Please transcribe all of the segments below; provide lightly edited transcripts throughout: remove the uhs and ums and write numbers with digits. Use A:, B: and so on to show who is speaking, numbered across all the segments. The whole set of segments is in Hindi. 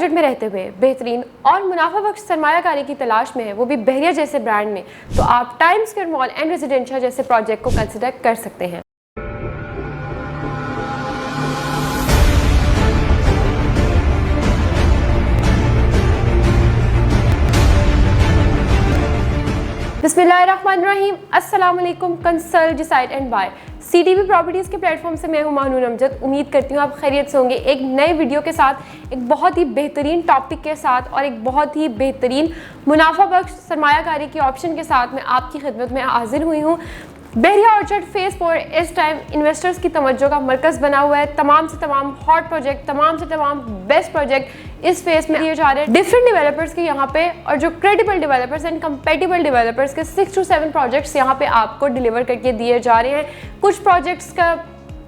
A: बजट में रहते हुए बेहतरीन और मुनाफा बख्श सरमायाकारी की तलाश में है, वो भी बहरिया जैसे ब्रांड में, तो आप Times Square mall and residentia जैसे प्रोजेक्ट को कंसिडर कर सकते हैं। बिस्मिल्लाहिर्रहमानिर्रहीम, अस्सलाम वालेकुम। Consult, decide and buy CTB properties के प्लेटफॉर्म से मैं हूं मानून अमजद। उम्मीद करती हूं आप खैरियत से होंगे। एक नए वीडियो के साथ, एक बहुत ही बेहतरीन टॉपिक के साथ और एक बहुत ही बेहतरीन मुनाफा बख्श सरमायाकारी के ऑप्शन के साथ मैं आपकी खिदमत में हाजिर हुई हूँ। बहरिया ऑर्चर्ड फेज़ 4 इस टाइम इन्वेस्टर्स की तवज्जो का मरकज़ बना हुआ है। तमाम से तमाम हॉट प्रोजेक्ट, तमाम से तमाम बेस्ट प्रोजेक्ट इस फेज़ में दिए जा रहे हैं डिफरेंट डेवलपर्स के यहाँ पे, और जो credible developers and compatible developers के 6 to 7 प्रोजेक्ट्स यहाँ पे आपको डिलीवर करके दिए जा रहे हैं। कुछ प्रोजेक्ट्स का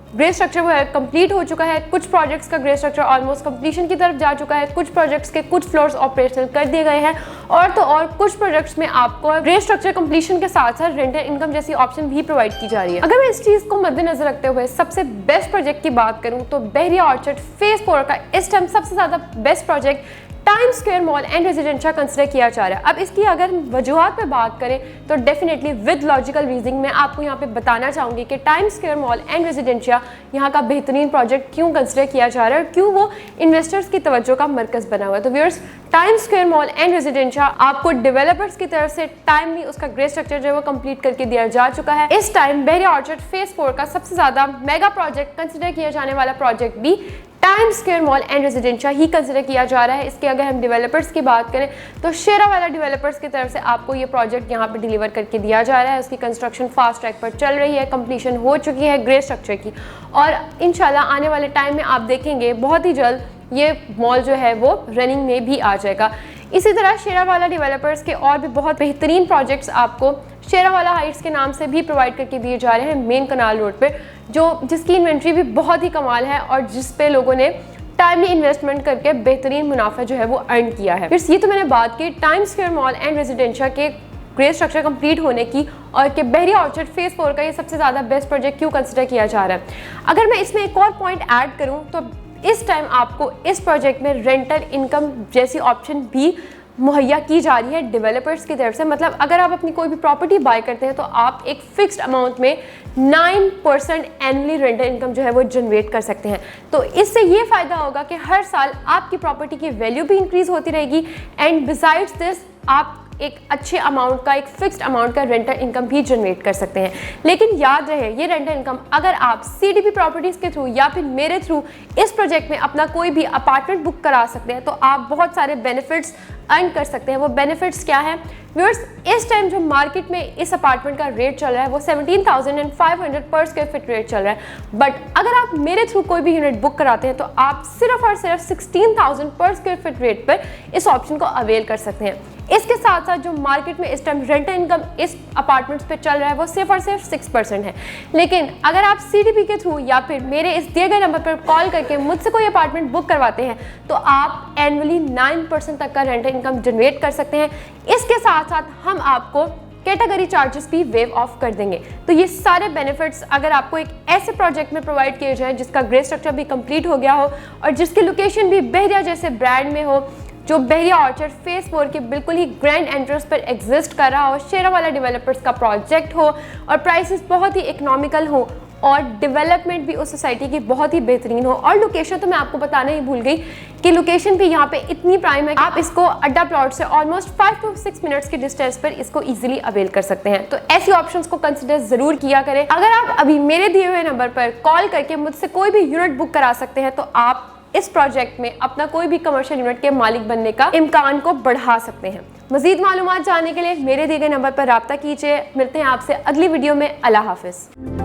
A: ग्रे स्ट्रक्चर वो है कंप्लीट हो चुका है, कुछ प्रोजेक्ट्स का ग्रे स्ट्रक्चर ऑलमोस्ट कंप्लीशन की तरफ जा चुका है, कुछ प्रोजेक्ट्स के कुछ फ्लोर्स ऑपरेशनल कर दिए गए हैं, और तो और कुछ प्रोजेक्ट्स में आपको ग्रे स्ट्रक्चर कंप्लीशन के साथ साथ रेंटल इनकम जैसी ऑप्शन भी प्रोवाइड की जा रही है। अगर मैं इस चीज़ को मद्देनजर रखते हुए सबसे बेस्ट प्रोजेक्ट की बात करूँ तो बहरिया ऑर्चर्ड फेज़ 4 का इस टाइम सबसे ज़्यादा best project times Square mall and residencia consider किया जा रहा है। अब इसकी अगर वजूहात पे बात करें तो डेफिनेटली विद लॉजिकल रीजनिंग मैं आपको यहाँ पे बताना चाहूँगी कि times Square mall and residencia यहाँ का बेहतरीन प्रोजेक्ट क्यों कंसिडर किया जा रहा है और क्यों वो इन्वेस्टर्स की तवज्जो का मरकज़ बना हुआ है। तो viewers, times Square mall and residencia आपको डेवलपर्स की तरफ से टाइमली उसका ग्रे स्ट्रक्चर जो है वो कंप्लीट करके दिया जा चुका है। इस टाइम बहरिया ऑर्चर्ड फेज़ 4 का सबसे ज़्यादा मेगा प्रोजेक्ट कंसिडर किया जाने वाला प्रोजेक्ट भी times Square mall and residencia he consider किया जा रहा है। इसके अगर हम डेवलपर्स की बात करें तो शेरावाला डेवलपर्स की तरफ से आपको ये प्रोजेक्ट यहाँ पे डिलीवर करके दिया जा रहा है। उसकी कंस्ट्रक्शन फास्ट ट्रैक पर चल रही है, कंप्लीशन हो चुकी है ग्रे स्ट्रक्चर की, और इंशाल्लाह आने वाले टाइम में आप देखेंगे बहुत ही जल्द ये मॉल जो है वो रनिंग में भी आ जाएगा। इसी तरह शेरावाला डेवलपर्स के और भी बहुत बेहतरीन प्रोजेक्ट्स आपको शेरावाला हाइट्स के नाम से भी प्रोवाइड करके दिए जा रहे हैं मेन कनाल रोड पे, जिसकी इन्वेंट्री भी बहुत ही कमाल है और जिस पे लोगों ने टाइमली इन्वेस्टमेंट करके बेहतरीन मुनाफा जो है वो अर्न किया है। फिर ये तो मैंने बात की times Square mall and residencia के ग्रे स्ट्रक्चर कंप्लीट होने की और कि बहरिया ऑर्चर्ड फेज़ 4 का ये सबसे ज़्यादा बेस्ट प्रोजेक्ट क्यों कंसिडर किया जा रहा है। अगर मैं इसमें एक और पॉइंट ऐड करूँ तो इस टाइम आपको इस प्रोजेक्ट में रेंटल इनकम जैसी ऑप्शन भी मुहैया की जा रही है डेवलपर्स की तरफ से। मतलब अगर आप अपनी कोई भी प्रॉपर्टी बाय करते हैं तो आप एक फिक्स्ड अमाउंट में 9% एनुअली रेंटल इनकम जो है वो जनरेट कर सकते हैं। तो इससे ये फ़ायदा होगा कि हर साल आपकी प्रॉपर्टी की वैल्यू भी इंक्रीज़ होती रहेगी एंड बिसाइड्स दिस आप एक अच्छे अमाउंट का, एक फिक्स्ड अमाउंट का रेंटल इनकम भी जनरेट कर सकते हैं। लेकिन याद रहे, ये रेंटल इनकम अगर आप CTB प्रॉपर्टीज़ के थ्रू या फिर मेरे थ्रू इस प्रोजेक्ट में अपना कोई भी अपार्टमेंट बुक करा सकते हैं तो आप बहुत सारे बेनिफिट्स अर्न कर सकते हैं। वो बेनिफिट्स क्या है व्यूअर्स? इस टाइम जो मार्केट में इस अपार्टमेंट का रेट चल रहा है वो 17,500 पर स्क्वायर फीट रेट चल रहा है, बट अगर आप मेरे थ्रू कोई भी यूनिट बुक कराते हैं तो आप सिर्फ और सिर्फ 16,000 पर स्क्वायर फीट रेट पर इस ऑप्शन को अवेल कर सकते हैं। इसके साथ साथ जो मार्केट में इस टाइम रेंटल इनकम इस अपार्टमेंट्स पे चल रहा है वो सिर्फ और सिर्फ 6% है। लेकिन अगर आप CTB के थ्रू या फिर मेरे इस दिए गए नंबर पर कॉल करके मुझसे कोई अपार्टमेंट बुक करवाते हैं तो आप एनुअली 9% तक का रेंटल इनकम जनरेट कर सकते हैं। इसके साथ साथ हम आपको कैटेगरी चार्जेस भी वेव ऑफ कर देंगे। तो ये सारे बेनिफिट्स अगर आपको एक ऐसे प्रोजेक्ट में प्रोवाइड किए जाएं जिसका ग्रे स्ट्रक्चर भी कंप्लीट हो गया हो और जिसकी लोकेशन भी बहरिया जैसे ब्रांड में हो, जो बहरिया ऑर्चर्ड फेज़ 4 के बिल्कुल ही ग्रैंड एंट्रेंस पर एग्जिस्ट कर रहा हो, शेरावाला डेवलपर्स का प्रोजेक्ट हो और प्राइसेस बहुत ही इकोनॉमिकल हो और डेवलपमेंट भी उस सोसाइटी की बहुत ही बेहतरीन हो, और लोकेशन तो मैं आपको बताना ही भूल गई कि लोकेशन भी यहाँ पे इतनी प्राइम है कि आप इसको अड्डा प्लॉट से ऑलमोस्ट 5 to 6 मिनट्स की डिस्टेंस पर इसको इजीली अवेल कर सकते हैं। तो ऐसी ऑप्शंस को कंसिडर जरूर किया करें। अगर आप अभी मेरे दिए हुए नंबर पर कॉल करके मुझसे कोई भी यूनिट बुक करा सकते हैं तो आप इस प्रोजेक्ट में अपना कोई भी कमर्शियल यूनिट के मालिक बनने का इम्कान को बढ़ा सकते हैं। मजीद मालूमात जानने के लिए मेरे दिए गए नंबर पर राब्ता कीजिए। मिलते हैं आपसे अगली वीडियो में। अल्लाह हाफिज़।